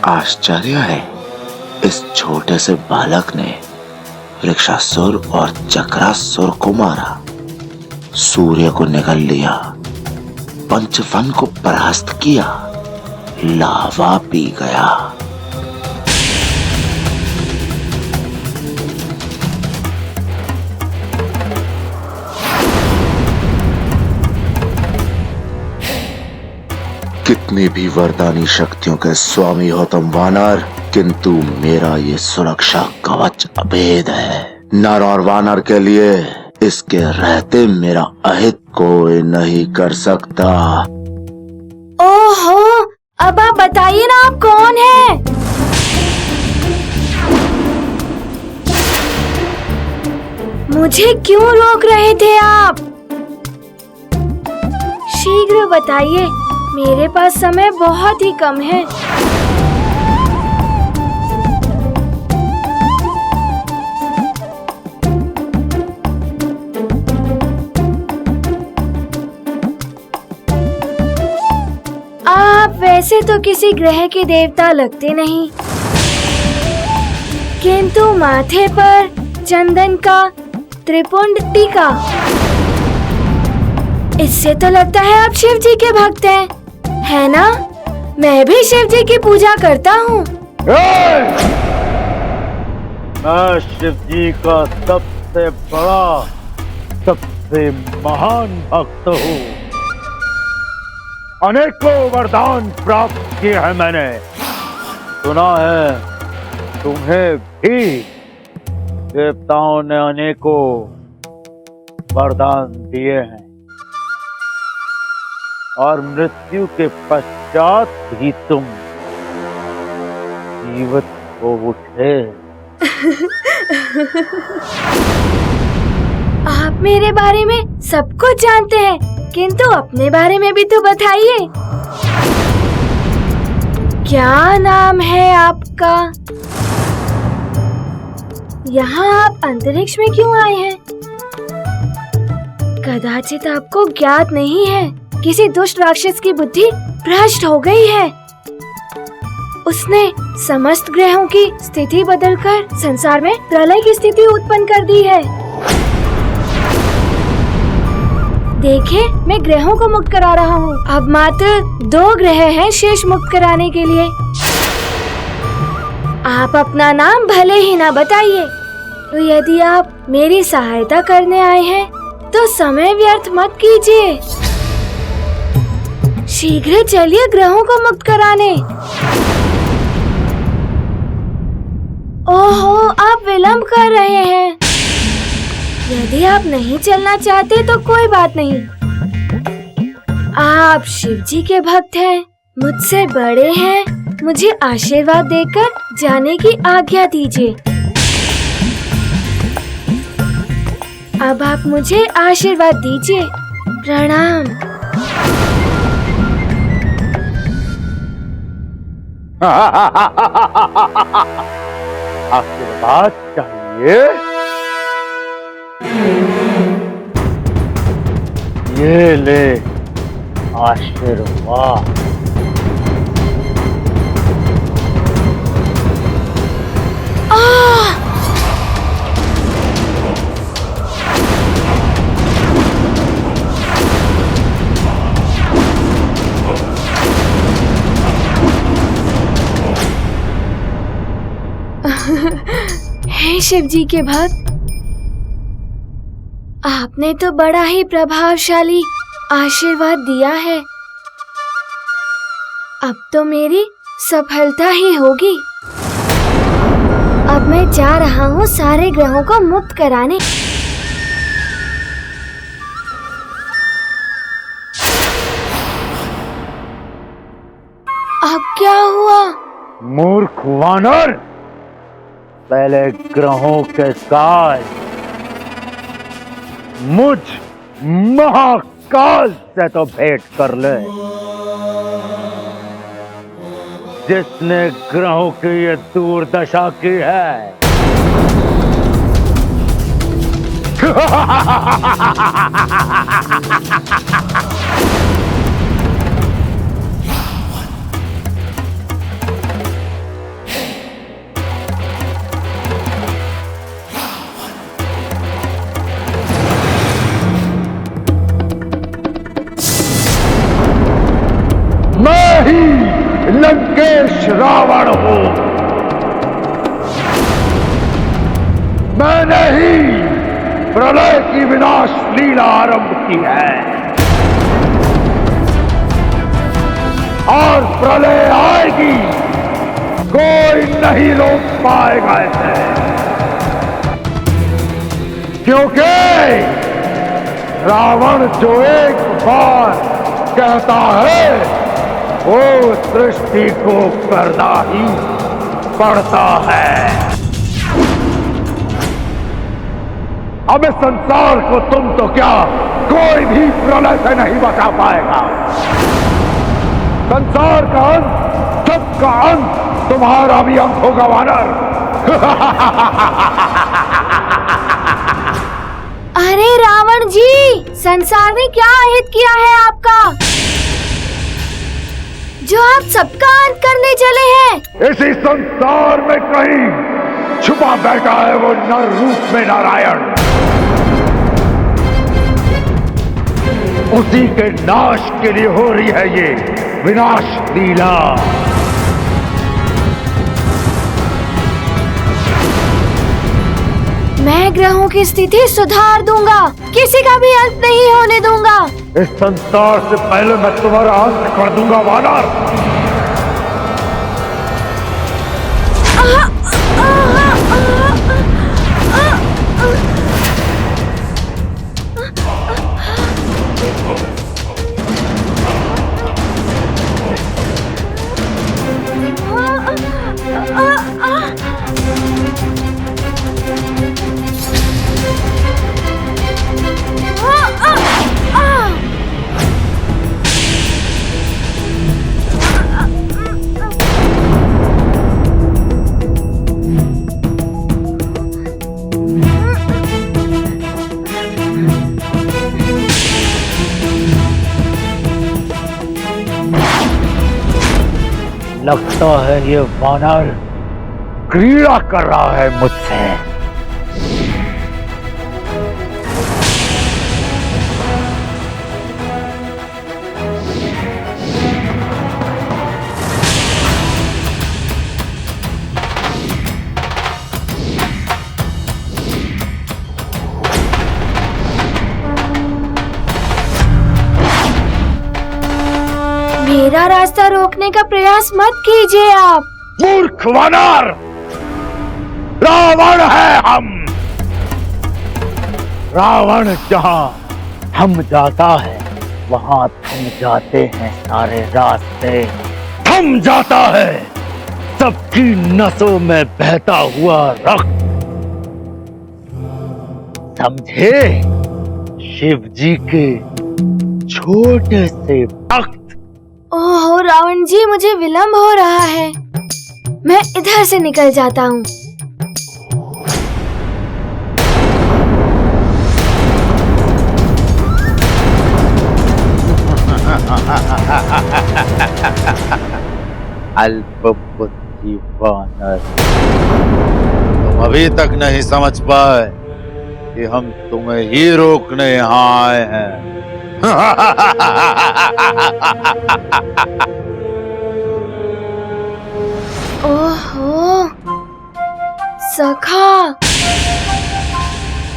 आश्चर्य है, इस छोटे से बालक ने वृक्षासुर और चक्रासुर को मारा, सूर्य को निगल लिया, पंचवन को परास्त किया, लावा पी गया। कितनी भी वरदानी शक्तियों के स्वामी हो तुम वानर, किंतु मेरा ये सुरक्षा कवच अभेद है। नर और वानर के लिए इसके रहते मेरा अहित कोई नहीं कर सकता। ओहो, अब आप बताइए ना, आप कौन हैं? मुझे क्यों रोक रहे थे आप? शीघ्र बताइए, मेरे पास समय बहुत ही कम है। आप वैसे तो किसी ग्रह के देवता लगते नहीं, किंतु माथे पर चंदन का त्रिपुंड टीका, इससे तो लगता है आप शिव जी के भक्त हैं, है ना? मैं भी शिव जी की पूजा करता हूँ। मैं शिव जी का सबसे बड़ा, सबसे महान भक्त हूँ। अनेकों वरदान प्राप्त किए हैं मैंने। सुना है तुम्हें भी देवताओं ने अनेकों वरदान दिए हैं, और मृत्यु के पश्चात भी तुम जीवित हो उठे। आप मेरे बारे में सब कुछ जानते हैं, किंतु अपने बारे में भी तो बताइए। क्या नाम है आपका? यहाँ आप अंतरिक्ष में क्यों आए हैं? कदाचित आपको ज्ञात नहीं है, किसी दुष्ट राक्षस की बुद्धि भ्रष्ट हो गई है। उसने समस्त ग्रहों की स्थिति बदलकर संसार में प्रलय की स्थिति उत्पन्न कर दी है। देखिए, मैं ग्रहों को मुक्त करा रहा हूँ। अब मात्र 2 ग्रह हैं शेष मुक्त कराने के लिए। आप अपना नाम भले ही ना बताइए, तो यदि आप मेरी सहायता करने आए हैं तो समय व्यर्थ मत कीजिए। शीघ्र चलिए ग्रहों को मुक्त कराने। ओहो, आप विलंब कर रहे हैं। यदि आप नहीं चलना चाहते तो कोई बात नहीं। आप शिव जी के भक्त हैं, मुझसे बड़े हैं, मुझे आशीर्वाद देकर जाने की आज्ञा दीजिए। अब आप मुझे आशीर्वाद दीजिए। प्रणाम। आशीर्वाद चाहिए? ये ले आशीर्वाद। हे शिव जी के भक्त, आपने तो बड़ा ही प्रभावशाली आशीर्वाद दिया है। अब तो मेरी सफलता ही होगी। अब मैं जा रहा हूँ सारे ग्रहों को मुक्त कराने। अब क्या हुआ? मूर्ख वानर, पहले ग्रहों के काल मुझ महाकाल से तो भेंट कर ले, जिसने ग्रहों की ये दुर्दशा की है। लंकेश रावण हूं। मैंने ही प्रलय की विनाश लीला आरंभ की है और प्रलय आएगी, कोई नहीं रोक पाएगा इसे, क्योंकि रावण जो एक बार कहता है वो सृष्टि को करना ही पड़ता है। अब इस संसार को तुम तो क्या, कोई भी प्रलय से नहीं बचा पाएगा। संसार का अंत, सबका अंत, तुम्हारा भी अंत होगा वानर। अरे रावण जी, संसार ने क्या अहित किया है आपका, जो आप सबका अंत करने चले हैं? इसी संसार में कहीं छुपा बैठा है वो नर रूप में नारायण। उसी के नाश के लिए हो रही है ये विनाश लीला। मैं ग्रहों की स्थिति सुधार दूंगा, किसी का भी अंत नहीं होने दूंगा। इस संसार से पहले मैं तुम्हारा अंत कर दूंगा वानर। लगता है ये वानर क्रीड़ा कर रहा है मुझसे। मेरा रास्ता रोकने का प्रयास मत कीजिए आप। मूर्ख वानर, रावण है हम। रावण जहां हम जाता है वहां थम जाते हैं सारे रास्ते, थम जाता है सबकी नसों में बहता हुआ रक्त। समझे? शिव जी के छोटे से भक्त। ओहो रावण जी, मुझे विलंब हो रहा है, मैं इधर से निकल जाता हूँ। अल्पबुद्धि वानर, तुम अभी तक नहीं समझ पाए कि हम तुम्हें ही रोकने यहाँ आए हैं। ओहो सखा,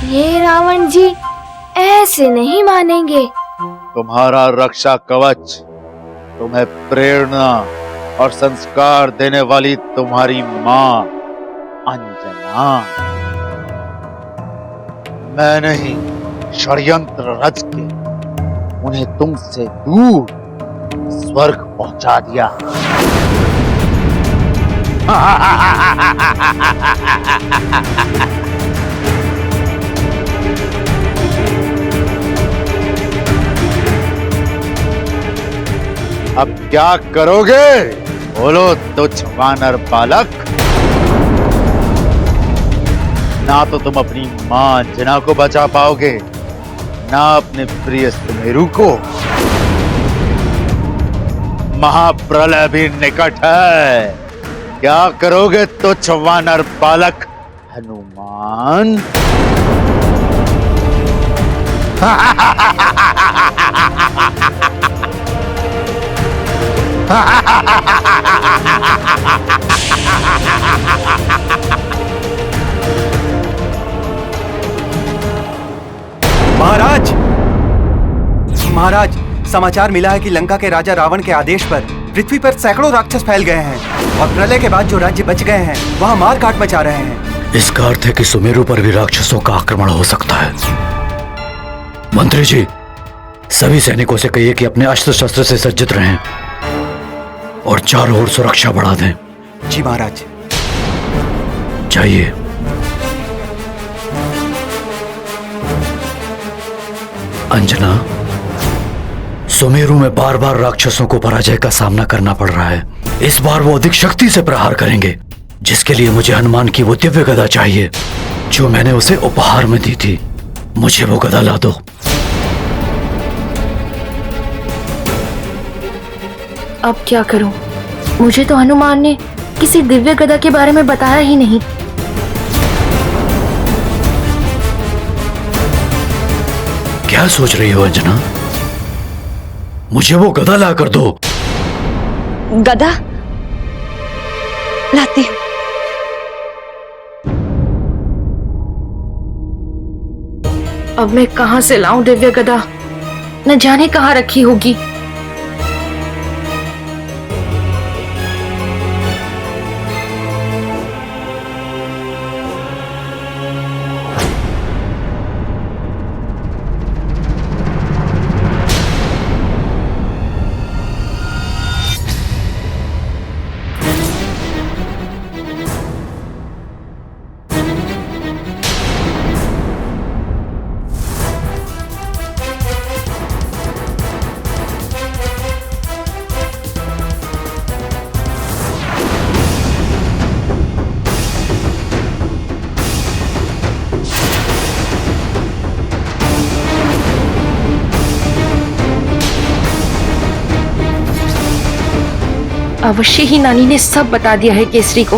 ये रावण जी ऐसे नहीं मानेंगे। तुम्हारा रक्षा कवच, तुम्हें प्रेरणा और संस्कार देने वाली तुम्हारी माँ अंजना, मैंने ही षड्यंत्र रच के उन्हें तुमसे दूर स्वर्ग पहुंचा दिया। अब क्या करोगे? बोलो तुच्छ वानर बालक। ना तो तुम अपनी मां अंजना को बचा पाओगे, ना अपने प्रिय सुमेरु को। महाप्रलय भी निकट है। क्या करोगे तुच्छ वानर बालक हनुमान? महाराज, समाचार मिला है कि लंका के राजा रावण के आदेश पर पृथ्वी पर सैकड़ों राक्षस फैल गए हैं और प्रलय के बाद जो राज्य बच गए हैं वहाँ मार काट मचा रहे हैं। इसका अर्थ है कि सुमेरु पर भी राक्षसों का आक्रमण हो सकता है। मंत्री जी, सभी सैनिकों से कहिए कि अपने अस्त्र शस्त्र से सज्जित रहें और चारों ओर सुरक्षा बढ़ा दें। जी महाराज। जाइए। अंजना, सुमेरु में बार बार राक्षसों को पराजय का सामना करना पड़ रहा है। इस बार वो अधिक शक्ति से प्रहार करेंगे, जिसके लिए मुझे हनुमान की वो दिव्य गदा चाहिए जो मैंने उसे उपहार में दी थी। मुझे वो गदा ला दो। अब क्या करूं? मुझे तो हनुमान ने किसी दिव्य गदा के बारे में बताया ही नहीं। क्या सोच रही हो अंजना? मुझे वो गदा ला कर दो। गदा लाती हूं। अब मैं कहां से लाऊं दिव्य गदा? न जाने कहां रखी होगी। अवश्य ही नानी ने सब बता दिया है केसरी को।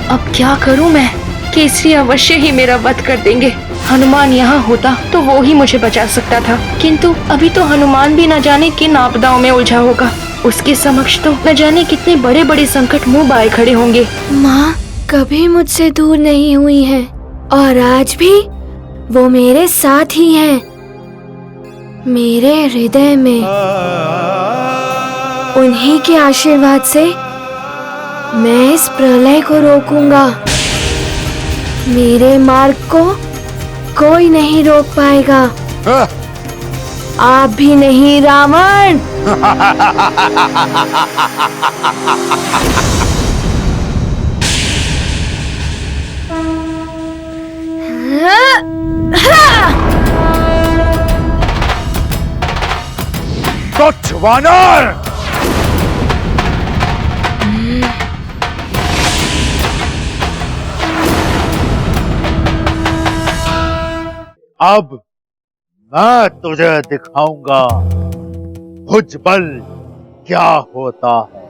अब क्या करूं मैं? केसरी अवश्य ही मेरा वध कर देंगे। हनुमान यहाँ होता तो वो ही मुझे बचा सकता था, किंतु अभी तो हनुमान भी न जाने किन आपदाओं में उलझा होगा। उसके समक्ष तो न जाने कितने बड़े बड़े संकट मुंह बाए खड़े होंगे। माँ कभी मुझसे दूर नहीं हुई हैं और आज भी वो मेरे साथ ही हैं, मेरे हृदय में। उन्हीं के आशीर्वाद से मैं इस प्रलय को रोकूंगा। मेरे मार्ग को कोई नहीं रोक पाएगा, आप भी नहीं रावण। तुच्छ वानर! अब मैं तुझे दिखाऊंगा भुजबल क्या होता है।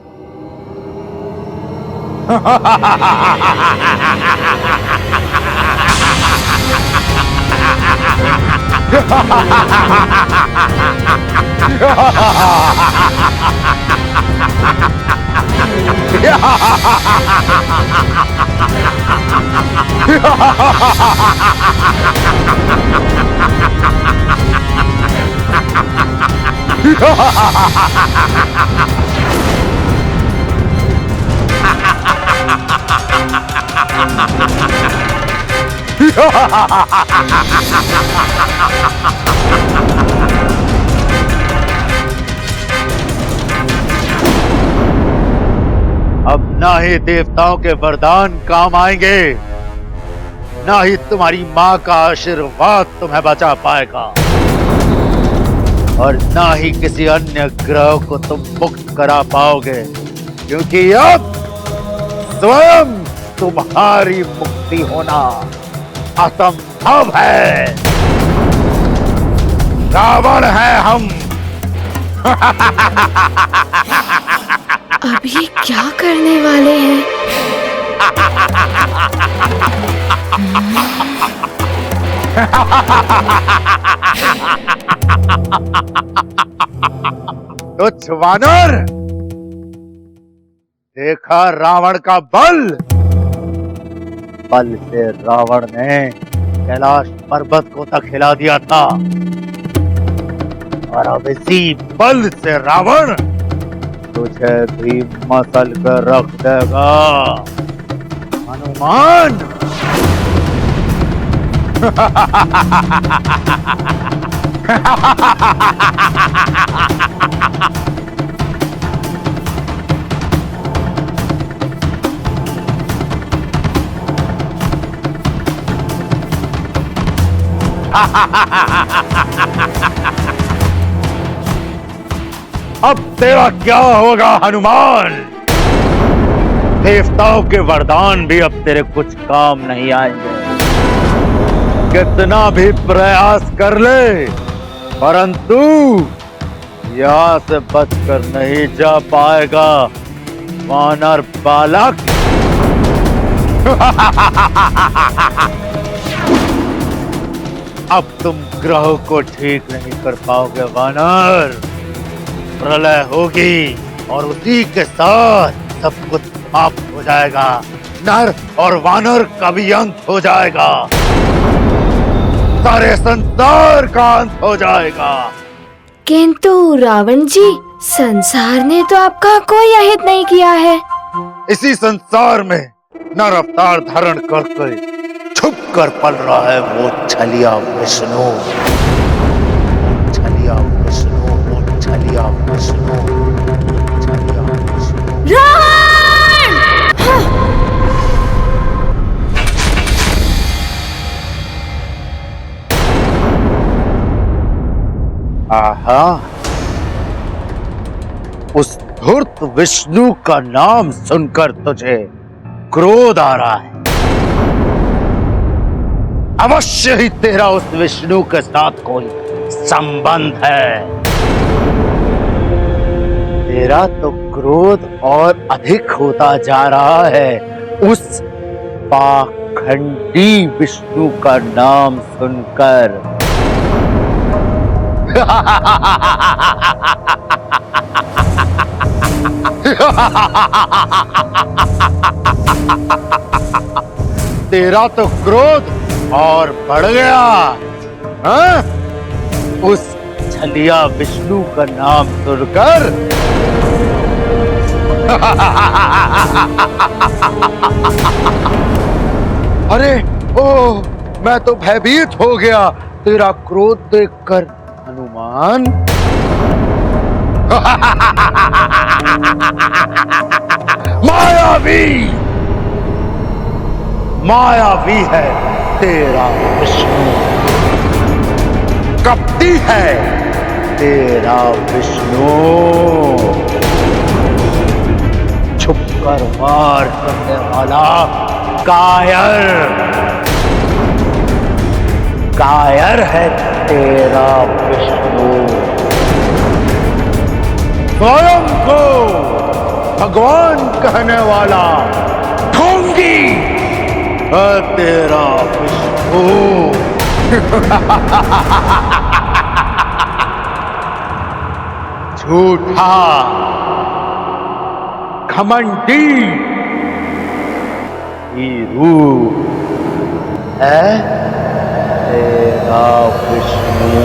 अब ना ही देवताओं के वरदान काम आएंगे, ना ही तुम्हारी माँ का आशीर्वाद तुम्हें बचा पाएगा, और ना ही किसी अन्य ग्रह को तुम मुक्त करा पाओगे, क्योंकि अब स्वयं तुम्हारी मुक्ति होना असंभव है। रावण है हम। अब ये क्या करने वाले हैं? तुच्छ वानर, देखा रावण का बल। बल से रावण ने कैलाश पर्वत को तक हिला दिया था और अब इसी बल से रावण तुझे भी मसल कर रख देगा हनुमान। अब तेरा क्या होगा हनुमान? देवताओं के वरदान भी अब तेरे कुछ काम नहीं आएंगे। कितना भी प्रयास कर ले परंतु यहां से बचकर नहीं जा पाएगा वानर बालक। अब तुम ग्रहों को ठीक नहीं कर पाओगे वानर। प्रलय होगी और उसी के साथ सब कुछ समाप्त हो जाएगा। नर और वानर का भी अंत हो जाएगा। सारे संसार का अंत हो जाएगा। किंतु रावण जी, संसार ने तो आपका कोई अहित नहीं किया है। इसी संसार में नर अवतार धारण करके छुप कर पल रहा है वो छलिया विष्णु। छलिया विष्णु, वो छलिया विष्णु, छलिया विष्णु। रावण! आहा, उस धूर्त विष्णु का नाम सुनकर तुझे क्रोध आ रहा है। अवश्य ही तेरा उस विष्णु के साथ कोई संबंध है। तेरा तो क्रोध और अधिक होता जा रहा है उस पाखंडी विष्णु का नाम सुनकर। तेरा तो क्रोध और बढ़ गया, हाँ? उस छलिया विष्णु का नाम सुनकर। अरे ओ, मैं तो भयभीत हो गया तेरा क्रोध देखकर हनुमान। मायावी, मायावी है तेरा विष्णु, कपटी है तेरा विष्णु, छुपकर वार करने वाला कायर, कायर है तेरा विष्णु। स्वयं को भगवान कहने वाला ढोंगी है तेरा विष्णु। झूठा, घमंडी रूप है तेरा विष्णु।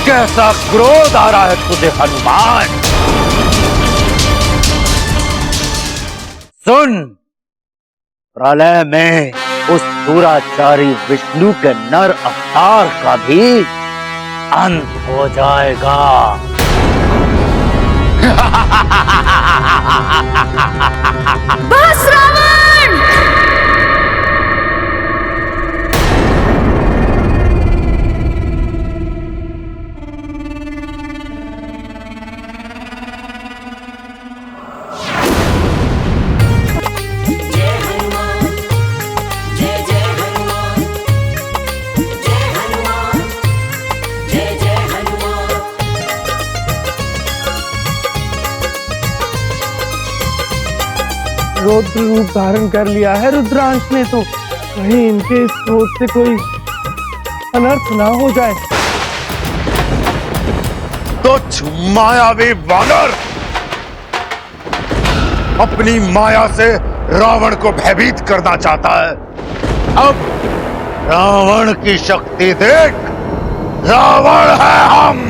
कैसा क्रोध आ रहा है तुझे हनुमान? सुन, प्रलय में उस दुराचारी विष्णु के नर अवतार का भी अंत हो जाएगा। बस रावण! रौद्र रूप धारण कर लिया है रुद्रांश ने तो। कहीं इनके इस क्रोध से कोई अनर्थ ना हो जाए। तुच्छ मायावी वानर, अपनी माया से रावण को भयभीत करना चाहता है। अब रावण की शक्ति देख, रावण है हम।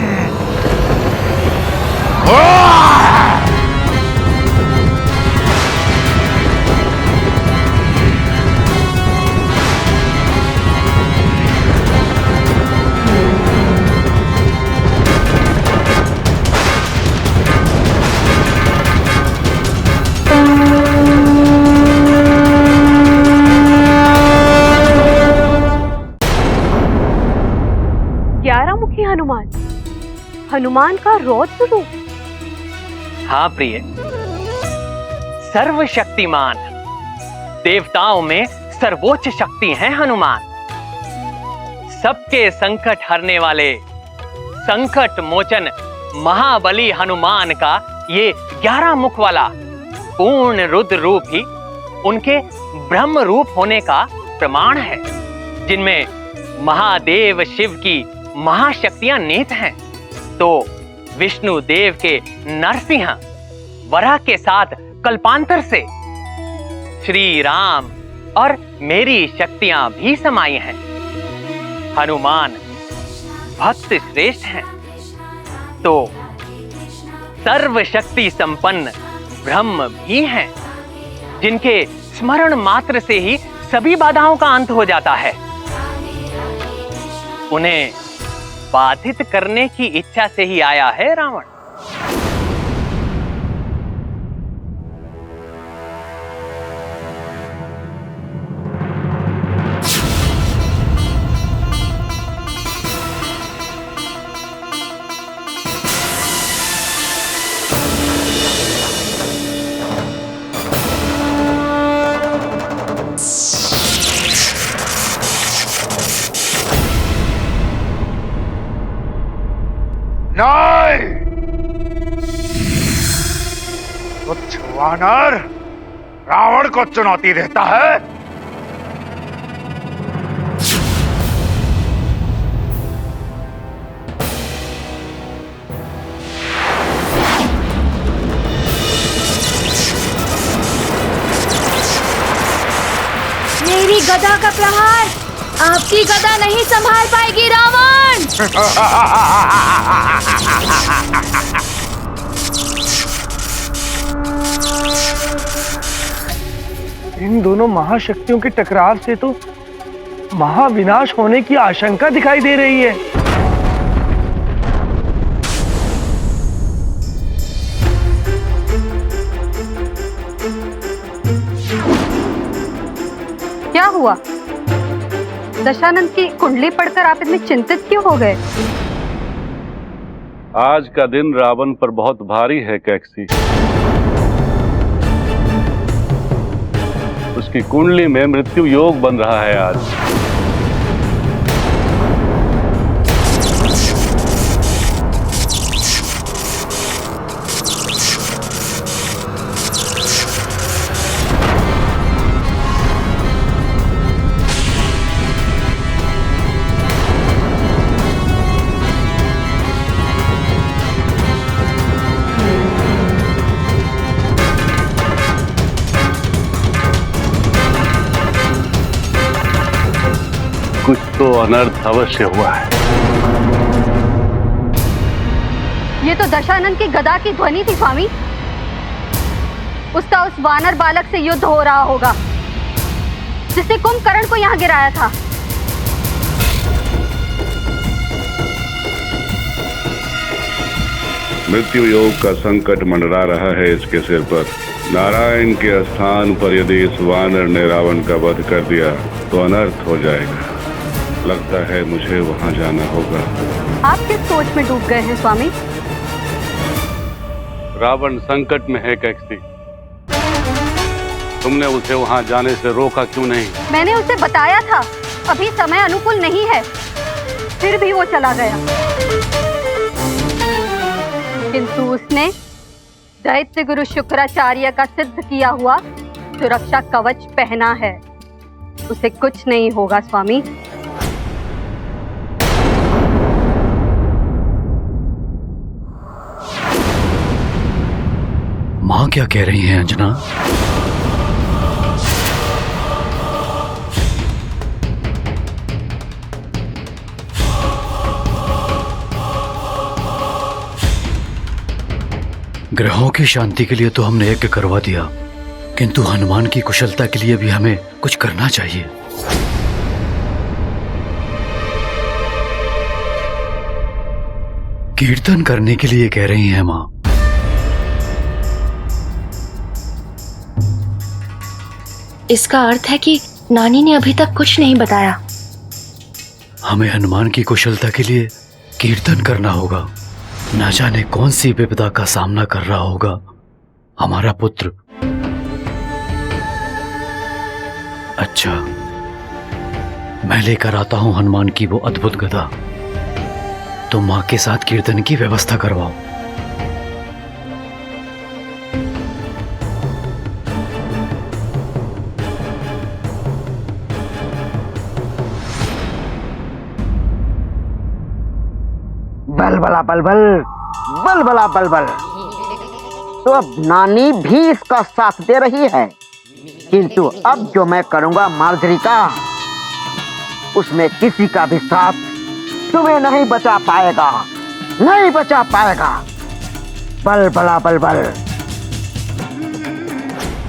ग्यारहमुखी हनुमान, हनुमान का रौद्र रूप। हाँ प्रिय, सर्वशक्तिमान, देवताओं में सर्वोच्च शक्ति है हनुमान। सबके संकट हरने वाले, संकट मोचन महाबली हनुमान का ये 11 मुख वाला पूर्ण रुद्र रूप ही उनके ब्रह्म रूप होने का प्रमाण है, जिनमें महादेव शिव की महाशक्तियां निहित हैं। तो विष्णु देव के नरसिंह वराह के साथ कल्पांतर से श्री राम और मेरी शक्तियां भी समाई हैं। हनुमान भक्त श्रेष्ठ हैं, तो सर्वशक्ति संपन्न ब्रह्म भी हैं, जिनके स्मरण मात्र से ही सभी बाधाओं का अंत हो जाता है। उन्हें बाधित करने की इच्छा से ही आया है रावण। नहीं, तुच्छ वानर रावण को चुनौती देता है। मेरी गदा का प्रहार आपकी गदा नहीं संभाल पाएगी रावण। इन दोनों महाशक्तियों के टकराव से तो महाविनाश होने की आशंका दिखाई दे रही है। क्या हुआ? दशानंद की कुंडली पढ़कर आप इतने चिंतित क्यों हो गए? आज का दिन रावण पर बहुत भारी है कैकसी। उसकी कुंडली में मृत्यु योग बन रहा है आज। कुछ तो अनर्थ अवश्य हुआ है। ये तो दशानंद की गदा की ध्वनि थी स्वामी। उसका उस वानर बालक से युद्ध हो रहा होगा, जिसने कुंभकर्ण को यहाँ गिराया था। मृत्यु योग का संकट मंडरा रहा है इसके सिर पर। नारायण के स्थान पर यदि इस वानर ने रावण का वध कर दिया तो अनर्थ हो जाएगा। लगता है मुझे वहां जाना होगा। आप किस सोच में डूब गए हैं स्वामी? रावण संकट में है कैकसी। तुमने उसे वहां जाने से रोका क्यों नहीं? मैंने उसे बताया था अभी समय अनुकूल नहीं है, फिर भी वो चला गया। किंतु उसने दैत्य गुरु शुक्राचार्य का सिद्ध किया हुआ सुरक्षा कवच पहना है। उसे कुछ नहीं होगा स्वामी। माँ क्या कह रही हैं अंजना? ग्रहों की शांति के लिए तो हमने यज्ञ करवा दिया, किंतु हनुमान की कुशलता के लिए भी हमें कुछ करना चाहिए। कीर्तन करने के लिए कह रही हैं माँ। इसका अर्थ है कि नानी ने अभी तक कुछ नहीं बताया। हमें हनुमान की कुशलता के लिए कीर्तन करना होगा। न जाने कौन सी विपदा का सामना कर रहा होगा हमारा पुत्र। अच्छा, मैं लेकर आता हूं हनुमान की वो अद्भुत गदा। तुम मां के साथ कीर्तन की व्यवस्था करवाओ। बलबला बलबल, बलबला बलबल। तो अब नानी भी इसका साथ दे रही है, किंतु अब जो मैं करूंगा मार्जरी का, उसमें किसी का भी साथ तुम्हें नहीं बचा पाएगा, नहीं बचा पाएगा। बलबला बलबल।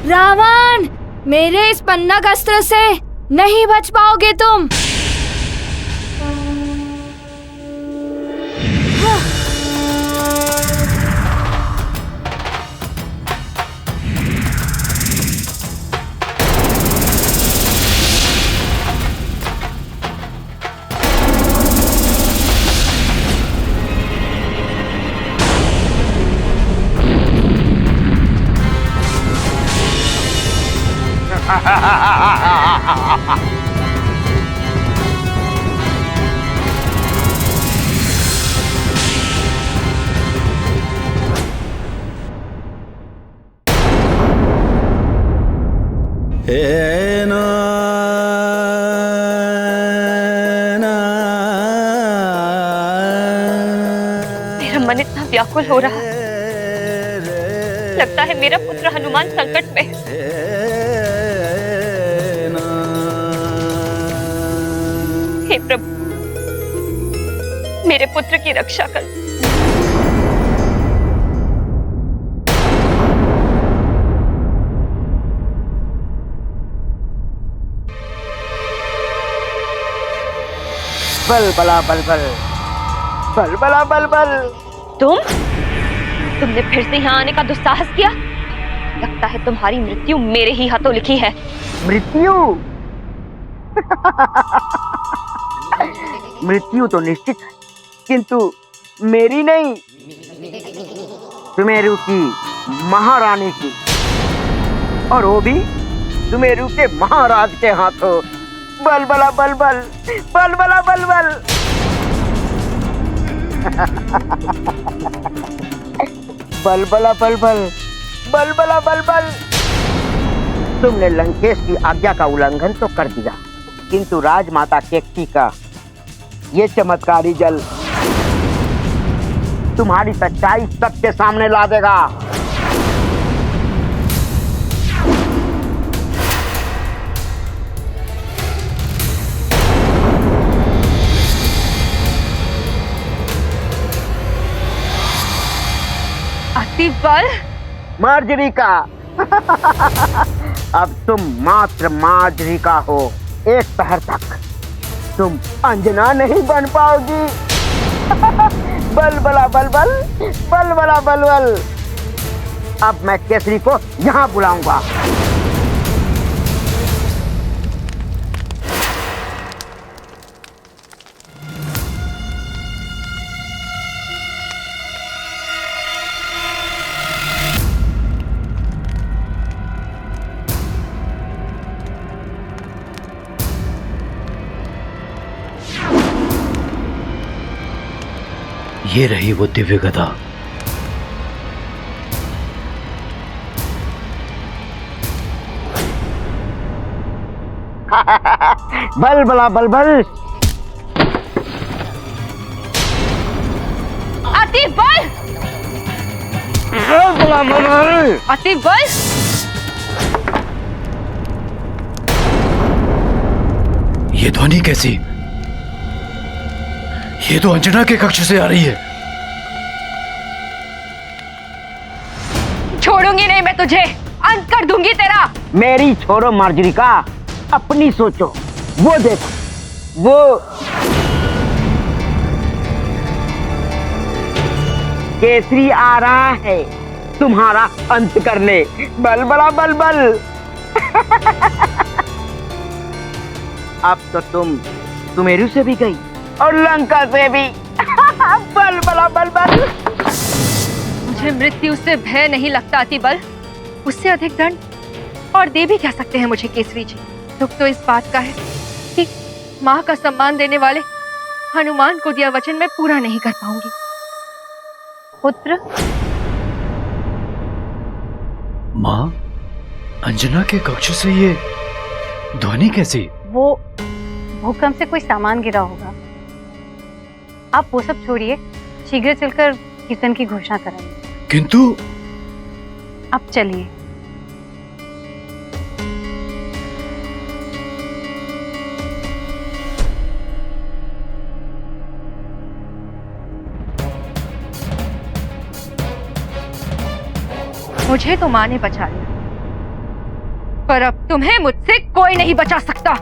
रावण, मेरे इस पन्नग अस्त्र से नहीं बच पाओगे तुम। मेरा मन इतना व्याकुल हो रहा है, लगता है मेरा पुत्र हनुमान संकट में है। हे प्रभु, मेरे पुत्र की रक्षा कर। बलबला बलबल, बलबला बलबल। तुमने फिर से यहाँ आने का दुस्साहस किया। लगता है तुम्हारी मृत्यु मेरे ही हाथों लिखी है। मृत्यु? मृत्यु तो निश्चित है, किंतु मेरी नहीं, सुमेरु की महारानी की, और वो भी सुमेरु के महाराज के हाथों। बलबला बलबल, बलबला बलबल। बलबला बलबल, बलबला बलबल। तुमने लंकेश की आज्ञा का उल्लंघन तो कर दिया, किंतु राजमाता केकटी का ये चमत्कारी जल तुम्हारी सच्चाई सबके सामने ला देगा। बल मार्जरी का। अब तुम मात्र मार्जरी का हो। एक पहर तक तुम अंजना नहीं बन पाओगी। बलबला बलबल, बलबला बलबल। अब मैं केसरी को यहाँ बुलाऊंगा। ये रही वो दिव्य गदा। बल बला बल बल। अति बल, बल बला बल बल। अति बल। ये ध्वनि कैसी? ये तो अंजना के कक्ष से आ रही है। छोड़ूंगी नहीं मैं तुझे, अंत कर दूंगी तेरा। मेरी छोड़ो मार्जरिका, अपनी सोचो। वो देखो, वो केसरी आ रहा है तुम्हारा अंत करने। बल बला बल बल। अब तो तुम सुमेरु से भी गई और लंका से भी। बल बला बल बल। मुझे मृत्यु से भय नहीं लगता अति बल, उससे अधिक दंड और दे भी क्या सकते हैं मुझे केसरी जी। दुख तो इस बात का है कि माँ का सम्मान देने वाले हनुमान को दिया वचन मैं पूरा नहीं कर पाऊंगी। पुत्र, माँ, अंजना के कक्ष से ये ध्वनि कैसी? वो भूकंप से कोई सामान गिरा होगा। आप वो सब छोड़िए, शीघ्र चलकर कीर्तन की घोषणा कराइए। किंतु अब चलिए। मुझे तो माँ ने बचा लिया, पर अब तुम्हें मुझसे कोई नहीं बचा सकता।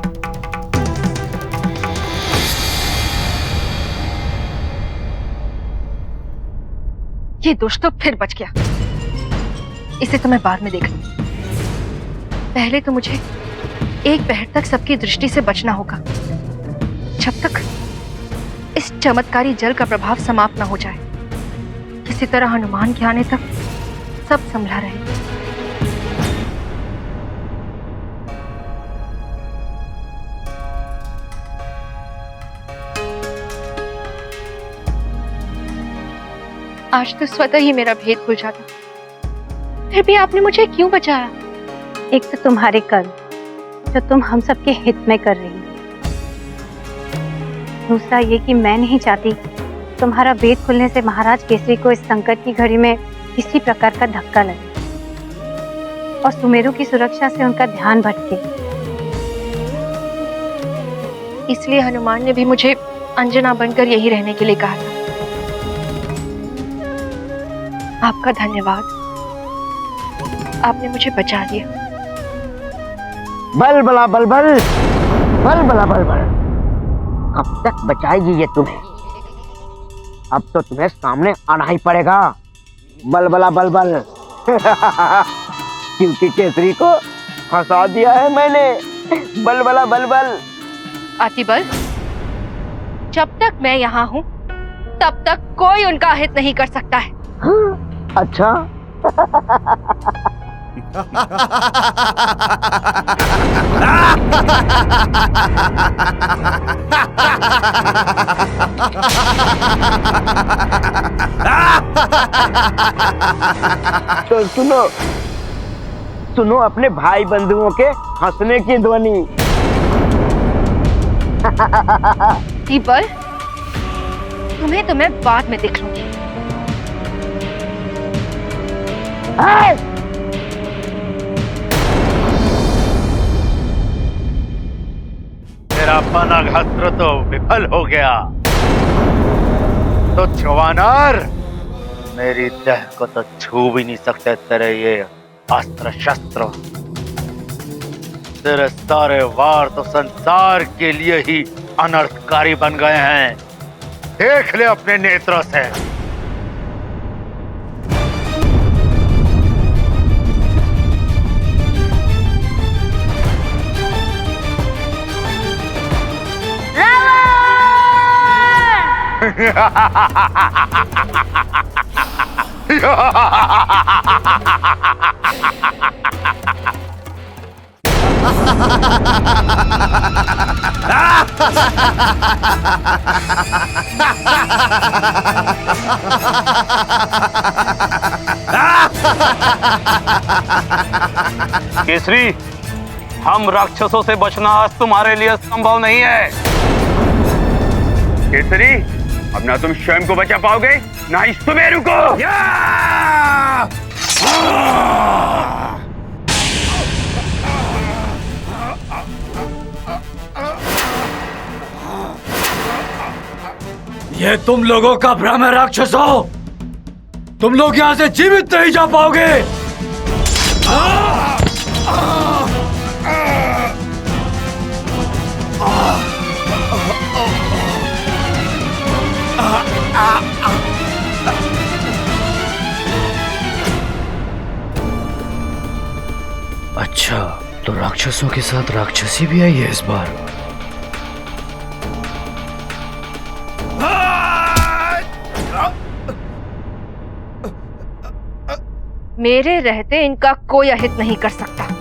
ये दुष्ट तो फिर बच गया, इसे तो मैं बाद में देख लूंगी। पहले तो मुझे एक पहर तक सबकी दृष्टि से बचना होगा, जब तक इस चमत्कारी जल का प्रभाव समाप्त न हो जाए। किसी तरह हनुमान के आने तक सब संभला रहे। आज तो स्वतः ही मेरा भेद खुल जाता, फिर भी आपने मुझे क्यों बचाया? एक तो तुम्हारे कर्म जो तुम हम सबके हित में कर रही हो, दूसरा ये कि मैं नहीं चाहती तुम्हारा भेद खुलने से महाराज केसरी को इस संकट की घड़ी में किसी प्रकार का धक्का लगे और सुमेरु की सुरक्षा से उनका ध्यान भटके। इसलिए हनुमान ने भी मुझे अंजना बनकर यही रहने के लिए कहा था। आपका धन्यवाद, आपने मुझे बचा लिया। बल बला बल बल, बल बला बल बल। कब तक बचाएगी ये तुम्हें? अब तो तुम्हें सामने आना ही पड़ेगा। बल बला बल बल। क्योंकि केसरी को फंसा दिया है मैंने। बल बला बल बल। अति बल, जब तक मैं यहाँ हूँ तब तक कोई उनका हित नहीं कर सकता है। अच्छा। तो सुनो सुनो अपने भाई बंधुओं के हंसने की ध्वनि। बल, तुम्हें तो मैं बाद में देख लूंगी। तेरा पनाघास्त्र तो विफल हो गया। तो जवानार, मेरी देह को तो छू भी नहीं सकते तेरे ये अस्त्र शस्त्र। तेरे सारे वार तो संसार के लिए ही अनर्थकारी बन गए हैं। देख ले अपने नेत्रों से। केसरी, हम राक्षसों से बचना आज तुम्हारे लिए संभव नहीं है। केसरी, अब ना तुम स्वयं को बचा पाओगे ना इस सुमेरु को। ये तुम लोगों का भ्रम है राक्षसों। तुम लोग यहाँ से जीवित नहीं जा पाओगे। अच्छा, तो राक्षसों के साथ राक्षसी भी आई है इस बार। मेरे रहते इनका कोई अहित नहीं कर सकता।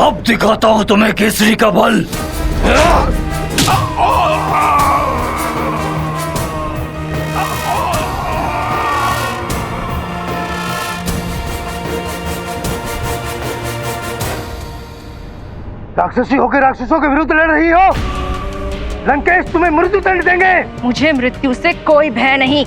अब दिखाता हूं तुम्हें केसरी का बल। राक्षसी होकर राक्षसों के विरुद्ध लड़ रही हो। लंकेश तुम्हें मृत्यु दंड देंगे। मुझे मृत्यु से कोई भय नहीं।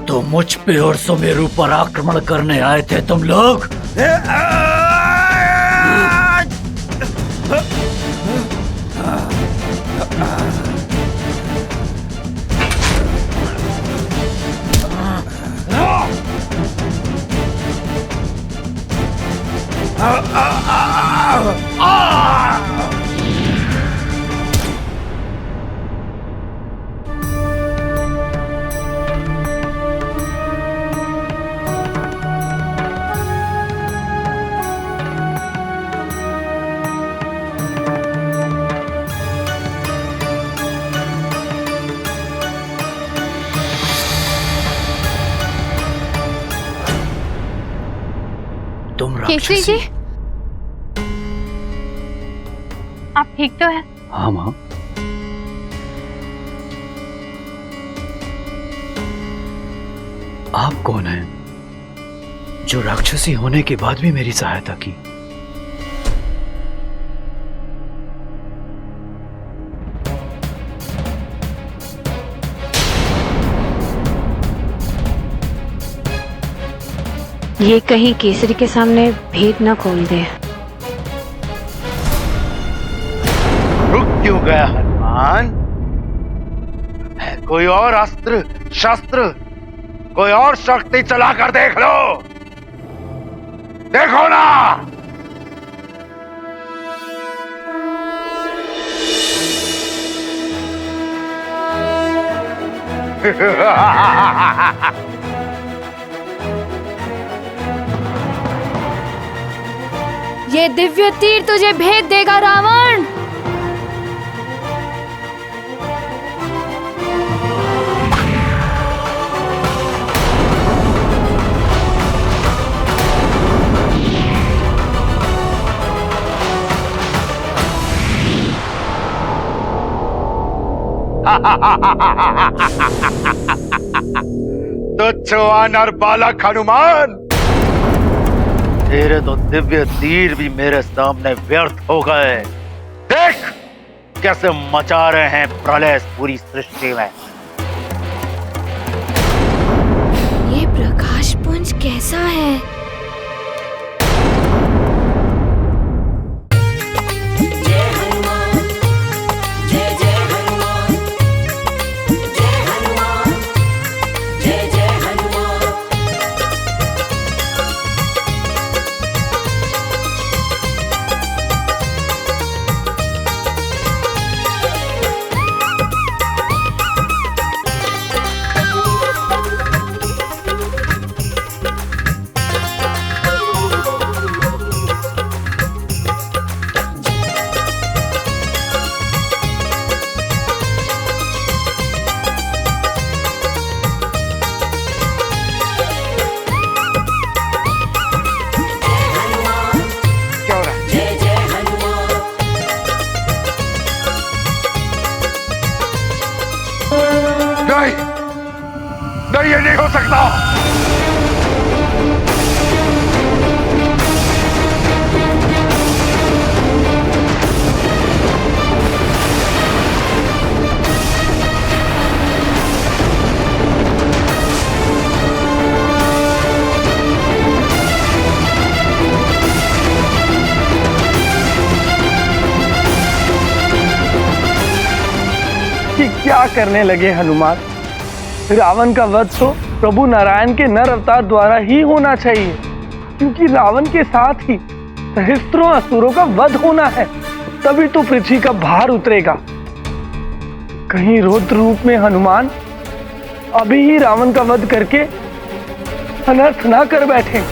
तो मुझ पे और सुमेरु पर आक्रमण करने आए थे तुम लोग। केसरी जी, आप ठीक तो हैं? हाँ माँ। आप कौन हैं जो राक्षसी होने के बाद भी मेरी सहायता की? ये कहीं केसरी के सामने भेद न खोल दे। रुक क्यों गया हनुमान? है कोई और अस्त्र शस्त्र, कोई और शक्ति चलाकर देख लो। देखो ना। ये दिव्य तीर तुझे भेद देगा रावण। तुच्छ वानर बालक हनुमान, तेरे तो दिव्य तीर भी मेरे सामने व्यर्थ हो गए। देख कैसे मचा रहे हैं प्रलय पूरी सृष्टि में। ये प्रकाश पुंज कैसा है? नहीं, ये नहीं हो सकता। कि क्या करने लगे हनुमान? रावण का वध तो प्रभु नारायण के नर अवतार द्वारा ही होना चाहिए, क्योंकि रावण के साथ ही सहस्त्रों असुरों का वध होना है, तभी तो पृथ्वी का भार उतरेगा। कहीं रुद्र रूप में हनुमान अभी ही रावण का वध करके अनर्थ ना कर बैठे।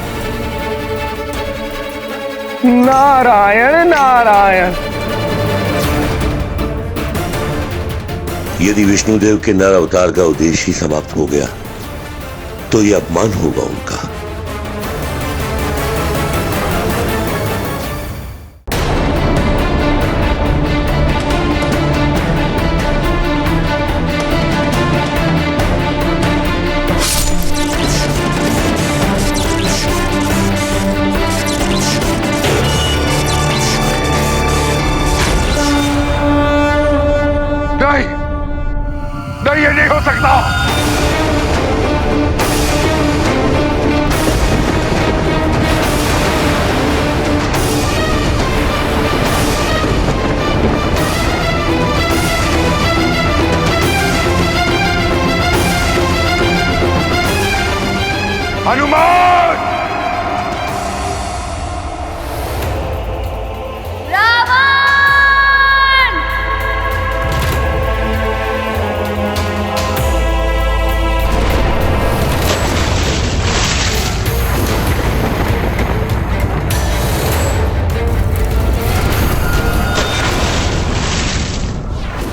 नारायण नारायण। यदि विष्णुदेव के नर अवतार का उद्देश्य ही समाप्त हो गया तो यह अपमान होगा उनका। नहीं, ये नहीं हो सकता। हनुमान!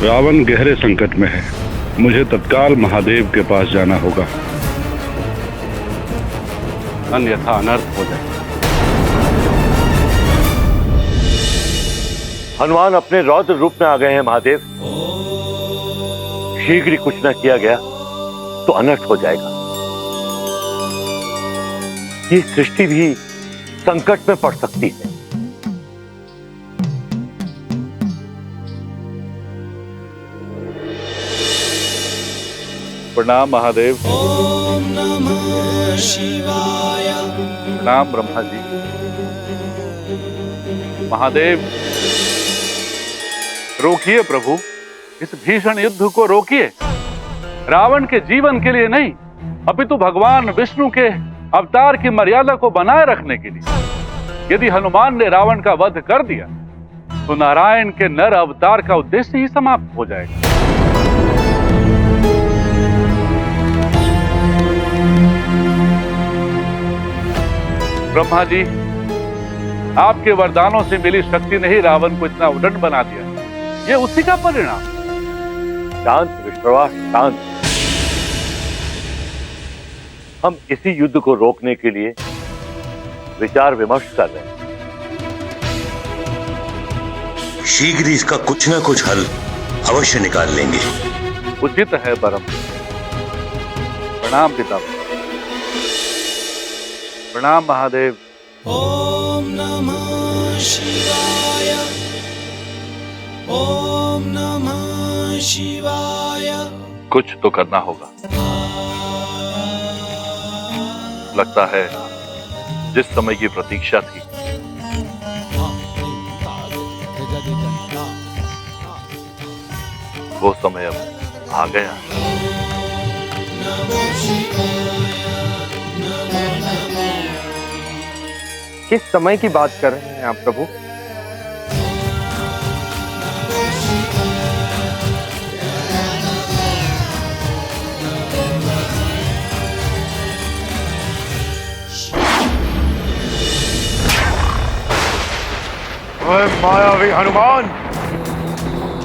रावण गहरे संकट में है। मुझे तत्काल महादेव के पास जाना होगा, अन्यथा अनर्थ हो जाए। हनुमान अपने रौद्र रूप में आ गए हैं महादेव। शीघ्र ही कुछ न किया गया तो अनर्थ हो जाएगा। ये सृष्टि भी संकट में पड़ सकती है। प्रणाम महादेव। ओम नमः शिवाय। प्रणाम ब्रह्मा जी। महादेव, रोकिए प्रभु, इस भीषण युद्ध को रोकिए। रावण के जीवन के लिए नहीं, अपितु भगवान विष्णु के अवतार की मर्यादा को बनाए रखने के लिए। यदि हनुमान ने रावण का वध कर दिया तो नारायण के नर अवतार का उद्देश्य ही समाप्त हो जाएगा। ब्रह्मा जी, आपके वरदानों से मिली शक्ति ने ही रावण को इतना उद्दंड बना दिया। ये उसी का परिणाम। शांत विश्वास, शांत। हम इसी युद्ध को रोकने के लिए विचार विमर्श कर रहे हैं। शीघ्र ही इसका कुछ न कुछ हल अवश्य निकाल लेंगे। उचित है परम। प्रणाम पिता। प्रणाम महादेव। ओम नमः शिवाय। ओम नमः शिवाय। कुछ तो करना होगा। लगता है जिस समय की प्रतीक्षा थी वो समय अब आ गया। किस समय की बात कर रहे हैं आप प्रभु? ओए मायावी हनुमान,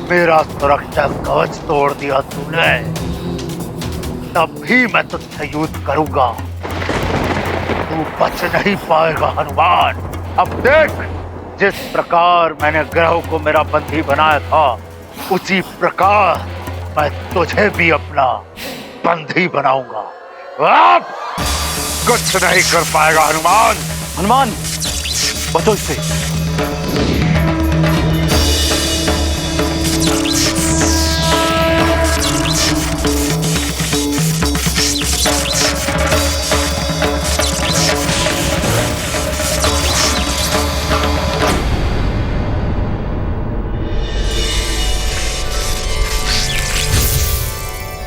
मेरा सुरक्षा कवच तोड़ दिया तूने, तब भी मैं तुझसे युद्ध करूंगा। तू बच नहीं पाएगा हनुमान। अब देख, जिस प्रकार मैंने ग्रह को मेरा बंदी बनाया था, उसी प्रकार मैं तुझे भी अपना बंदी बनाऊंगा। अब कुछ नहीं कर पाएगा हनुमान। हनुमान, बचो इससे।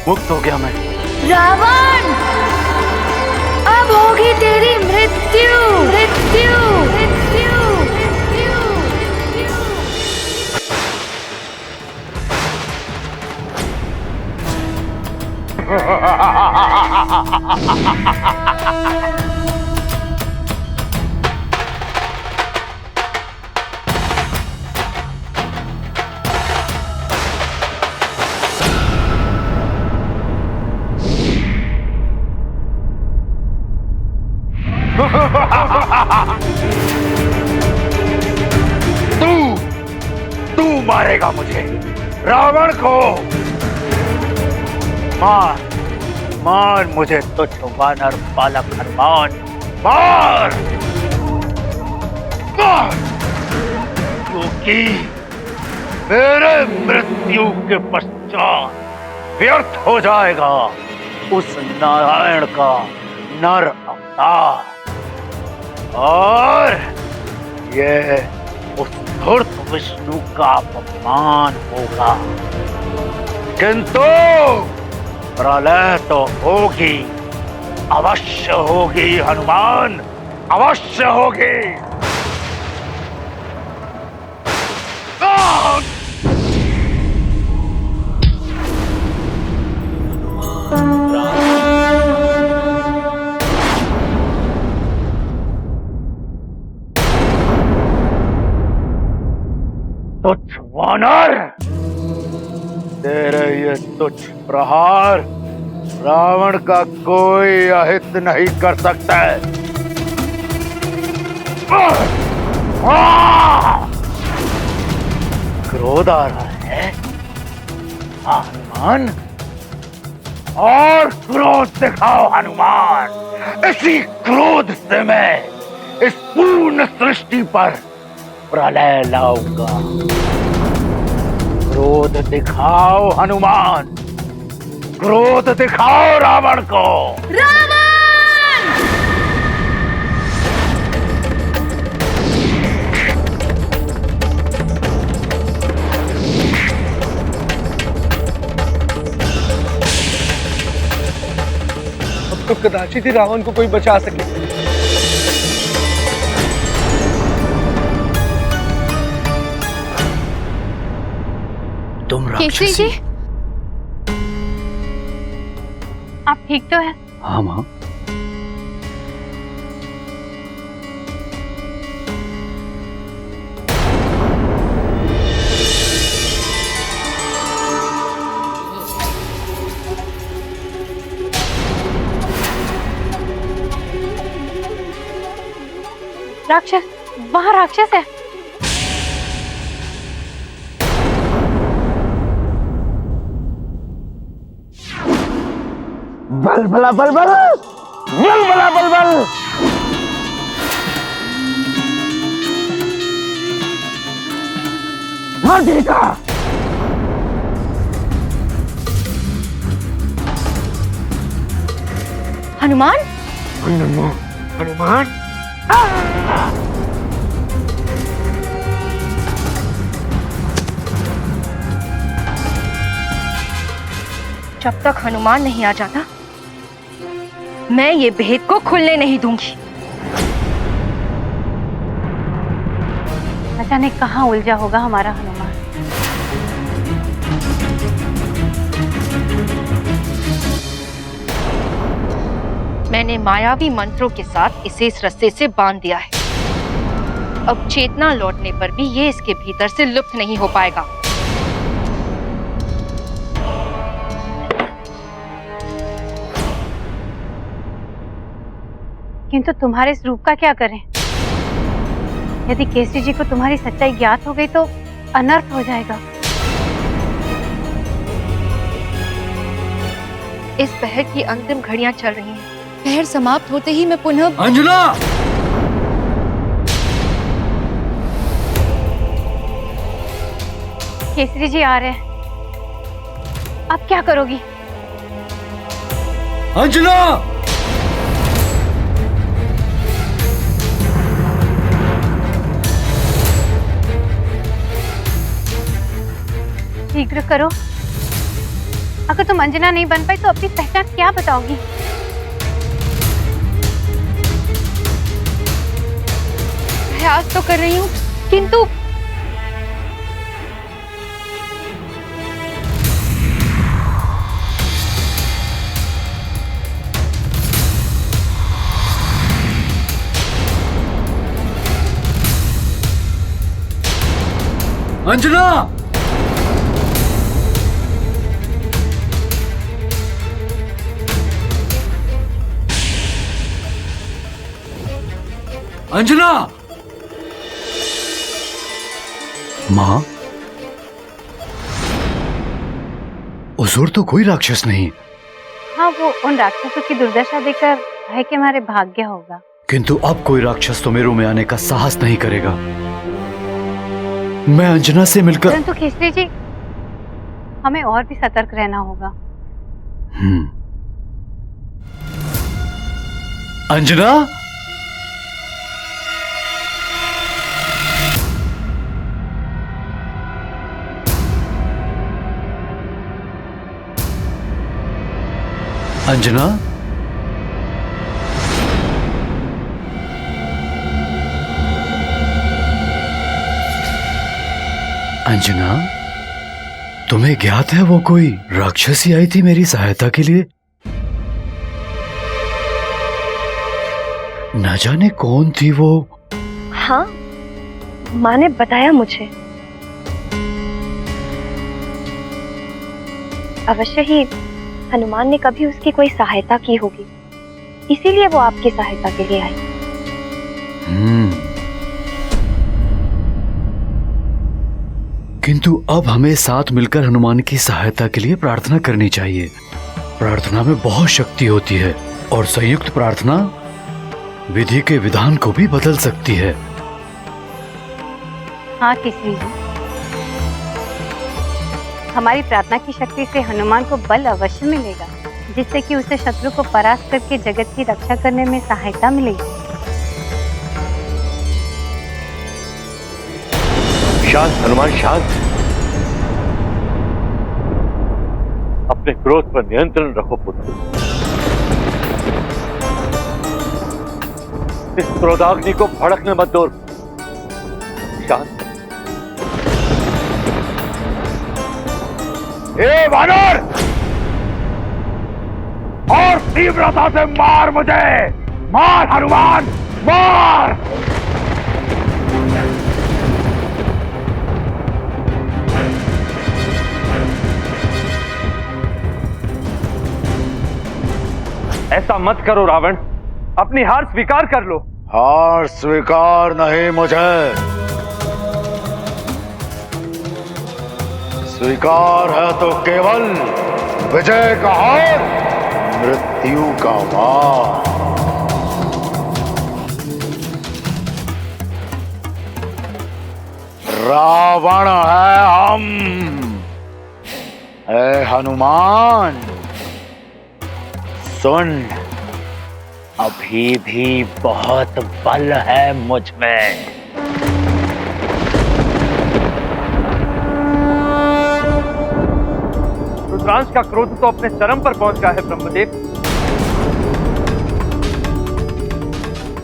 मुक्त हो गया मैं। रावण, अब होगी तेरी मृत्यु, मृत्यु, मृत्यु, मृत्यु। तू मारेगा मुझे, रावण को। मार मार मुझे तुच्छ वानर बालक हनुमान, मार मार, क्योंकि मेरे मृत्यु के पश्चात व्यर्थ हो जाएगा उस नारायण का नर अवतार, और ये उस धूर्त विष्णु का अपमान होगा। किंतु प्रलय तो होगी, अवश्य होगी हनुमान, अवश्य होगी। तुच्छ वानर, तेरे ये तुच्छ प्रहार रावण का कोई अहित नहीं कर सकता है। क्रोध आ रहा है हनुमान, और क्रोध दिखाओ हनुमान। इसी क्रोध से मैं इस पूर्ण सृष्टि पर प्रलय लाऊंगा। क्रोध दिखाओ हनुमान, क्रोध दिखाओ रावण को। अब तो कदाचित ही रावण को कोई बचा सके। तुम केसरी जी, आप ठीक तो है? हाँ माँ। राक्षस, वहाँ राक्षस है। बल बला बल बल, बल बला बल बल। मांडलिका, हनुमान, हनुमान जब तक हनुमान नहीं आ जाता मैं ये भेद को खुलने नहीं दूंगी। न जाने कहाँ उलझा होगा हमारा हनुमान। मैंने मायावी मंत्रों के साथ इसे इस रस्से से बांध दिया है। अब चेतना लौटने पर भी ये इसके भीतर से लुप्त नहीं हो पाएगा। किंतु तुम्हारे इस रूप का क्या करें? यदि केसरी जी को तुम्हारी सच्चाई ज्ञात हो गई तो अनर्थ हो जाएगा। इस पहर की अंतिम घड़ियां चल रही हैं। पहर समाप्त होते ही मैं पुनः अंजना! केसरी जी आ रहे हैं। अब क्या करोगी? अंजना! शीघ्र करो। अगर तुम अंजना नहीं बन पाई तो अपनी पहचान क्या बताओगी? प्रयास तो कर रही हूँ किंतु अंजना! अंजना! माँ, हुजूर तो कोई राक्षस नहीं। हाँ, वो उन राक्षसों की दुर्दशा देखकर भय के मारे भाग गया होगा। किंतु अब कोई राक्षस तो मेरू में आने का साहस नहीं करेगा। मैं अंजना से मिलकर परंतु केसरी जी, हमें और भी सतर्क रहना होगा। अंजना! अंजना! अंजना, तुम्हें ज्ञात है वो कोई राक्षसी आई थी मेरी सहायता के लिए? न जाने कौन थी वो। हाँ, माँ ने बताया मुझे। अवश्य ही हनुमान ने कभी उसकी कोई सहायता की होगी, इसीलिए वो आपकी सहायता के लिए आई। किंतु अब हमें साथ मिलकर हनुमान की सहायता के लिए प्रार्थना करनी चाहिए। प्रार्थना में बहुत शक्ति होती है और संयुक्त प्रार्थना विधि के विधान को भी बदल सकती है। हाँ केसरी जी, हमारी प्रार्थना की शक्ति से हनुमान को बल अवश्य मिलेगा, जिससे कि उसे शत्रु को परास्त करके जगत की रक्षा करने में सहायता मिलेगी। शांत हनुमान, शांत। अपने क्रोध पर नियंत्रण रखो पुत्र। इस क्रोधाग्नि को भड़कने मत दो। शांत। ए वानर, और तीव्रता से मार मुझे। मार हनुमान, मार। ऐसा मत करो रावण, अपनी हार स्वीकार कर लो। हार स्वीकार नहीं मुझे, स्वीकार है तो केवल विजय का हार, मृत्यु का वार। रावण है हम। ए हनुमान सुन, अभी भी बहुत बल है मुझ में। रुद्रांश का क्रोध तो अपने चरम पर पहुंच गया है ब्रह्मदेव।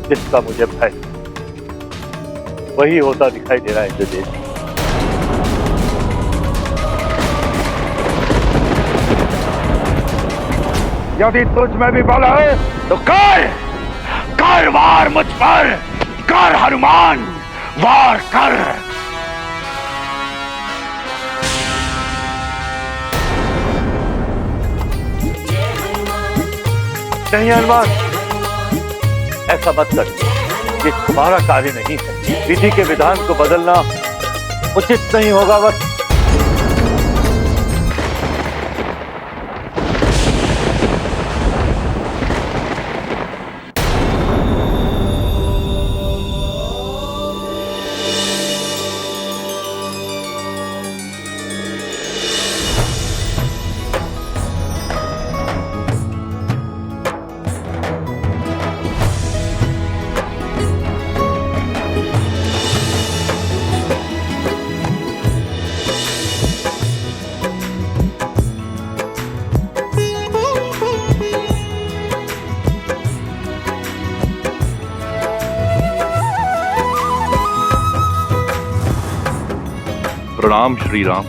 जिसका मुझे भय वही होता दिखाई दे रहा है इंद्रदेव। यदि तुझ में भी बल है तो कर वार मुझ पर, कर हनुमान, वार कर। नहीं हनुमान, ऐसा मत कर। ये तुम्हारा कार्य नहीं है। विधि के विधान को बदलना उचित नहीं होगा। बस प्रणाम श्री राम।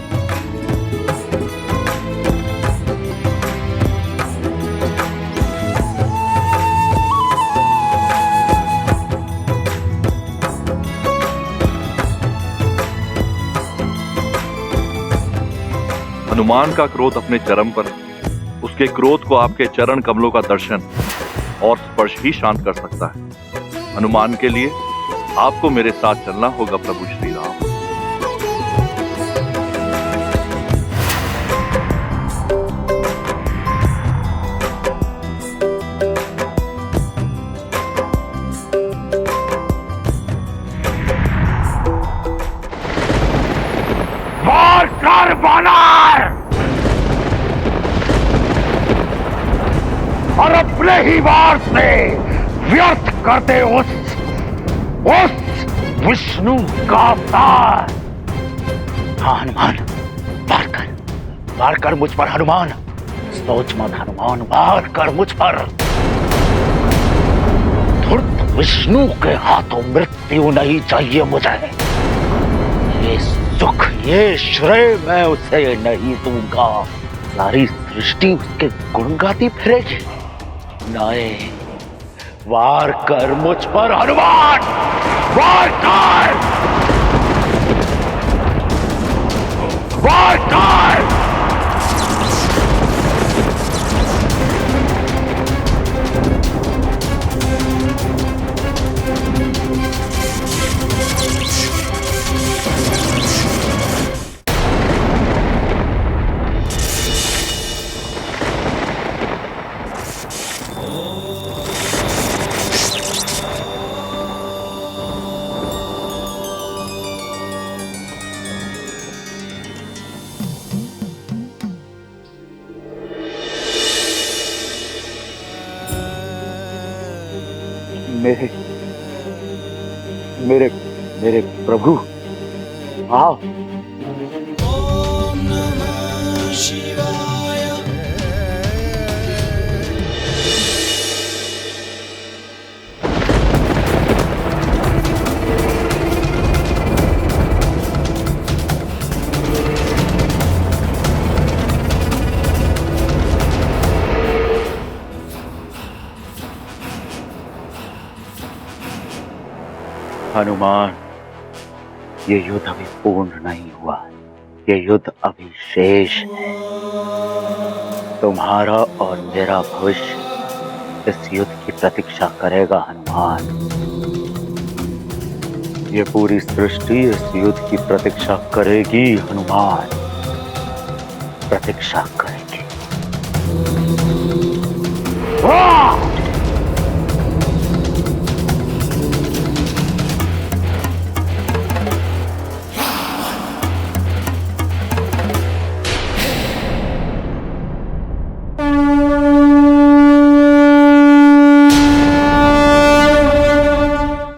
हनुमान का क्रोध अपने चरम पर, उसके क्रोध को आपके चरण कमलों का दर्शन और स्पर्श ही शांत कर सकता है। हनुमान के लिए आपको मेरे साथ चलना होगा प्रभु श्री राम। और अपने ही वार से व्यर्थ करते उस विष्णु का अवतार। हाँ हनुमान, वार कर मुझ पर हनुमान। सोच मत हनुमान, वार कर मुझ पर। धूर्त विष्णु के हाथों मृत्यु नहीं चाहिए मुझे। ये सुख, ये श्रेय मैं उसे नहीं दूंगा। सारी सृष्टि उसके गुण गाती फिरेगी। नहीं, वार कर मुझ पर हनुमान, वार कर, वार कर। मेरे प्रभु, आओ। ओम नमः शिवाय। हनुमान, ये युद्ध अभी पूर्ण नहीं हुआ। ये युद्ध अभी शेष है। तुम्हारा और मेरा भविष्य इस युद्ध की प्रतीक्षा करेगा हनुमान। ये पूरी सृष्टि इस युद्ध की प्रतीक्षा करेगी हनुमान, प्रतीक्षा करेगी। वाह!